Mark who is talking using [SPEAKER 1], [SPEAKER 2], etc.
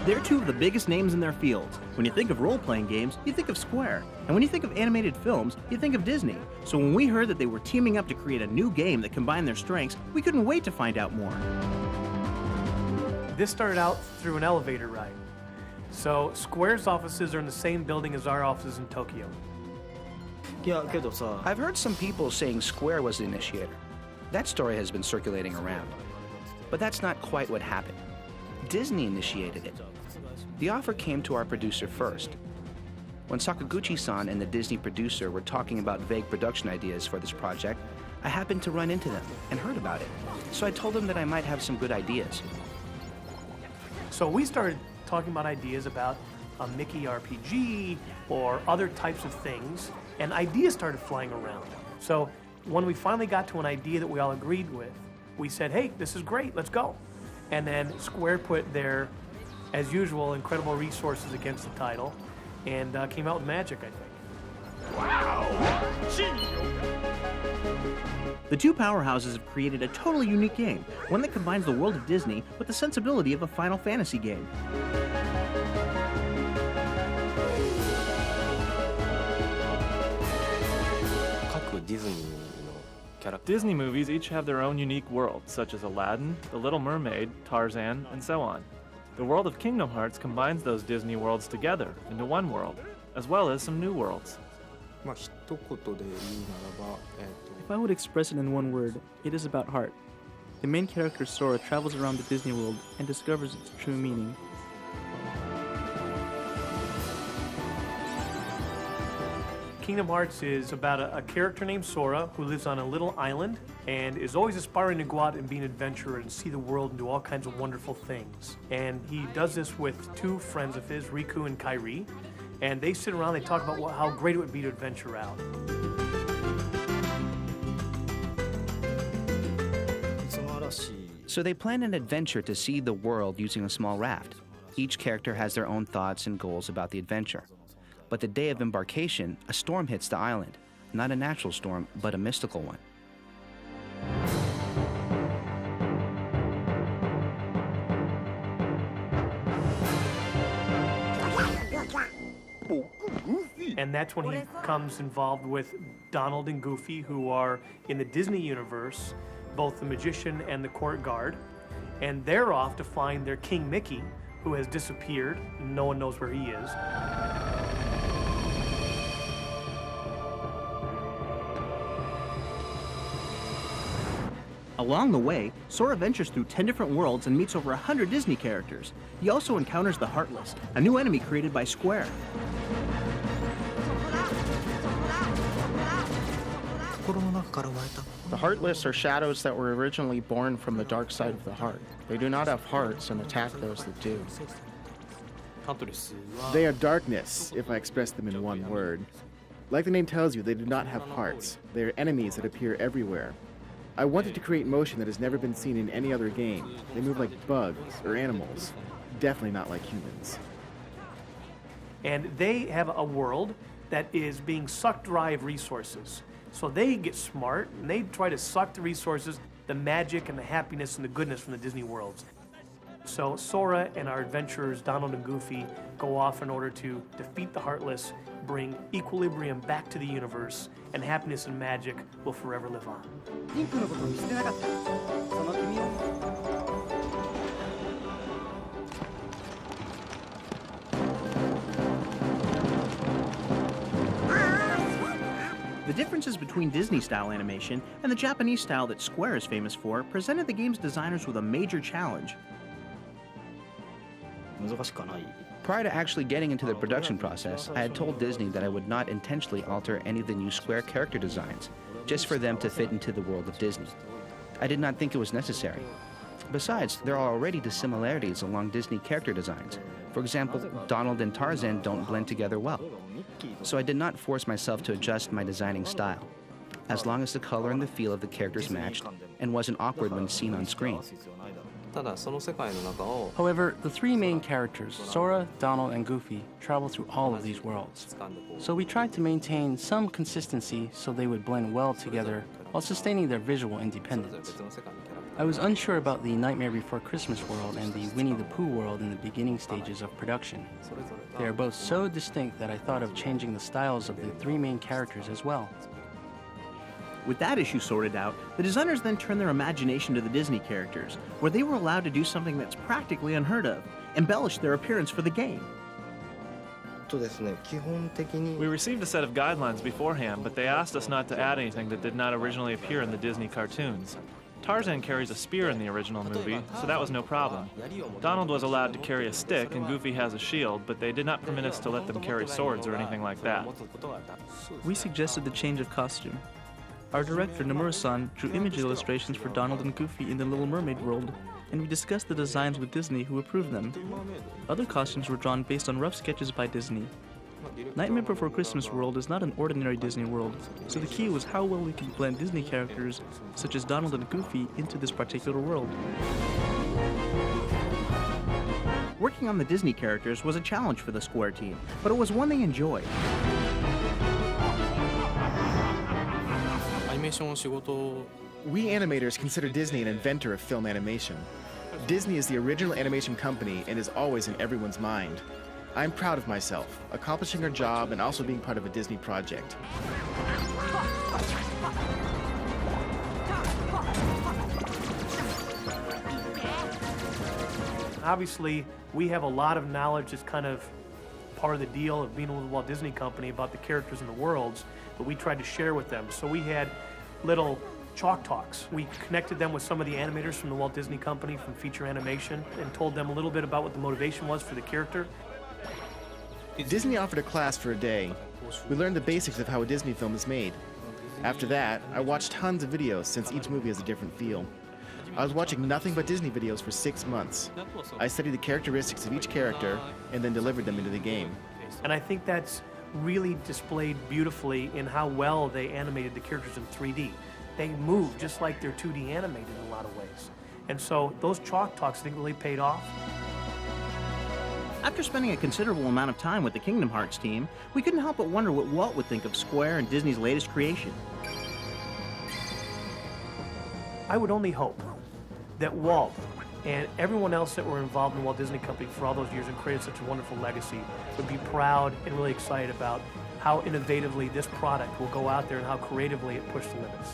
[SPEAKER 1] They're two of the biggest names in their fields. When you think of role-playing games, you think of Square. And when you think of animated films, you think of Disney. So when we heard that they were teaming up to create a new game that combined their strengths, we couldn't wait to find out more.
[SPEAKER 2] This started out through an elevator ride. So Square's offices are in the same building as our offices in Tokyo.
[SPEAKER 3] I've heard some people saying Square was the initiator. That story has been circulating around. But that's not quite what happened. Disney initiated it. The offer came to our producer first. When Sakaguchi-san and the Disney producer were talking about vague production ideas for this project, I happened to run into them and heard about it. So I told them that I might have some good ideas.
[SPEAKER 2] So we started talking about ideas about a Mickey RPG or other types of things, and ideas started flying around. So when we finally got to an idea that we all agreed with, we said, hey, this is great, let's go. And then Square put their, as usual, incredible resources against the title and came out with magic, I think.
[SPEAKER 1] Wow! The two powerhouses have created a totally unique game, one that combines the world of Disney with the sensibility of a Final Fantasy game.
[SPEAKER 4] Disney movies each have their own unique worlds, such as Aladdin, The Little Mermaid, Tarzan, and so on. The world of Kingdom Hearts combines those Disney worlds together into one world, as well as some new worlds.
[SPEAKER 5] If I would express it in one word, it is about heart. The main character Sora travels around the Disney world and discovers its true meaning.
[SPEAKER 2] Kingdom Hearts is about a character named Sora who lives on a little island and is always aspiring to go out and be an adventurer and see the world and do all kinds of wonderful things. And he does this with two friends of his, Riku and Kairi, and they sit around, they talk about how great it would be to adventure out.
[SPEAKER 3] So they plan an adventure to see the world using a small raft. Each character has their own thoughts and goals about the adventure. But the day of embarkation, a storm hits the island. Not a natural storm, but a mystical one.
[SPEAKER 2] And that's when he becomes involved with Donald and Goofy, who are in the Disney universe, both the magician and the court guard. And they're off to find their King Mickey, who has disappeared. No one knows where he is.
[SPEAKER 1] Along the way, Sora ventures through 10 different worlds and meets over 100 Disney characters. He also encounters the Heartless, a new enemy created by Square.
[SPEAKER 6] The Heartless are shadows that were originally born from the dark side of the heart. They do not have hearts and attack those that do.
[SPEAKER 7] They are darkness, if I express them in one word. Like the name tells you, they do not have hearts. They are enemies that appear everywhere. I wanted to create motion that has never been seen in any other game. They move like bugs or animals, definitely not like humans.
[SPEAKER 2] And they have a world that is being sucked dry of resources. So they get smart and they try to suck the resources, the magic and the happiness and the goodness from the Disney worlds. So Sora and our adventurers, Donald and Goofy, go off in order to defeat the Heartless, bring equilibrium back to the universe, and happiness and magic will forever live on.
[SPEAKER 1] The differences between Disney-style animation and the Japanese style that Square is famous for presented the game's designers with a major challenge.
[SPEAKER 3] Prior to actually getting into the production process, I had told Disney that I would not intentionally alter any of the new Square character designs, just for them to fit into the world of Disney. I did not think it was necessary. Besides, there are already dissimilarities along Disney character designs. For example, Donald and Tarzan don't blend together well. So I did not force myself to adjust my designing style, as long as the color and the feel of the characters matched and wasn't awkward when seen on screen.
[SPEAKER 5] However, the three main characters, Sora, Donald, and Goofy, travel through all of these worlds. So we tried to maintain some consistency so they would blend well together while sustaining their visual independence. I was unsure about the Nightmare Before Christmas world and the Winnie the Pooh world in the beginning stages of production. They are both so distinct that I thought of changing the styles of the three main characters as well.
[SPEAKER 1] With that issue sorted out, the designers then turned their imagination to the Disney characters, where they were allowed to do something that's practically unheard of, embellish their appearance for the game.
[SPEAKER 4] We received a set of guidelines beforehand, but they asked us not to add anything that did not originally appear in the Disney cartoons. Tarzan carries a spear in the original movie, so that was no problem. Donald was allowed to carry a stick and Goofy has a shield, but they did not permit us to let them carry swords or anything like that.
[SPEAKER 8] We suggested the change of costume. Our director, Nomura-san, drew image illustrations for Donald and Goofy in the Little Mermaid world, and we discussed the designs with Disney, who approved them. Other costumes were drawn based on rough sketches by Disney. Nightmare Before Christmas world is not an ordinary Disney world, so the key was how well we can blend Disney characters, such as Donald and Goofy, into this particular world.
[SPEAKER 1] Working on the Disney characters was a challenge for the Square team, but it was one they enjoyed.
[SPEAKER 7] We animators consider Disney an inventor of film animation. Disney is the original animation company and is always in everyone's mind. I'm proud of myself, accomplishing our job and also being part of a Disney project.
[SPEAKER 2] Obviously, we have a lot of knowledge that's kind of part of the deal of being with the Walt Disney Company about the characters and the worlds, but we tried to share with them. So we had little chalk talks. We connected them with some of the animators from the Walt Disney Company from feature animation and told them a little bit about what the motivation was for the character.
[SPEAKER 7] Disney offered a class for a day. We learned the basics of how a Disney film is made. After that, I watched tons of videos since each movie has a different feel. I was watching nothing but Disney videos for 6 months. I studied the characteristics of each character and then delivered them into the game.
[SPEAKER 2] And I think that's really displayed beautifully in how well they animated the characters in 3D. They move just like they're 2D animated in a lot of ways. And so those chalk talks, I think, really paid off.
[SPEAKER 1] After spending a considerable amount of time with the Kingdom Hearts team, we couldn't help but wonder what Walt would think of Square and Disney's latest creation.
[SPEAKER 2] I would only hope that Walt and everyone else that were involved in the Walt Disney Company for all those years and created such a wonderful legacy would be proud and really excited about how innovatively this product will go out there and how creatively it pushed the limits.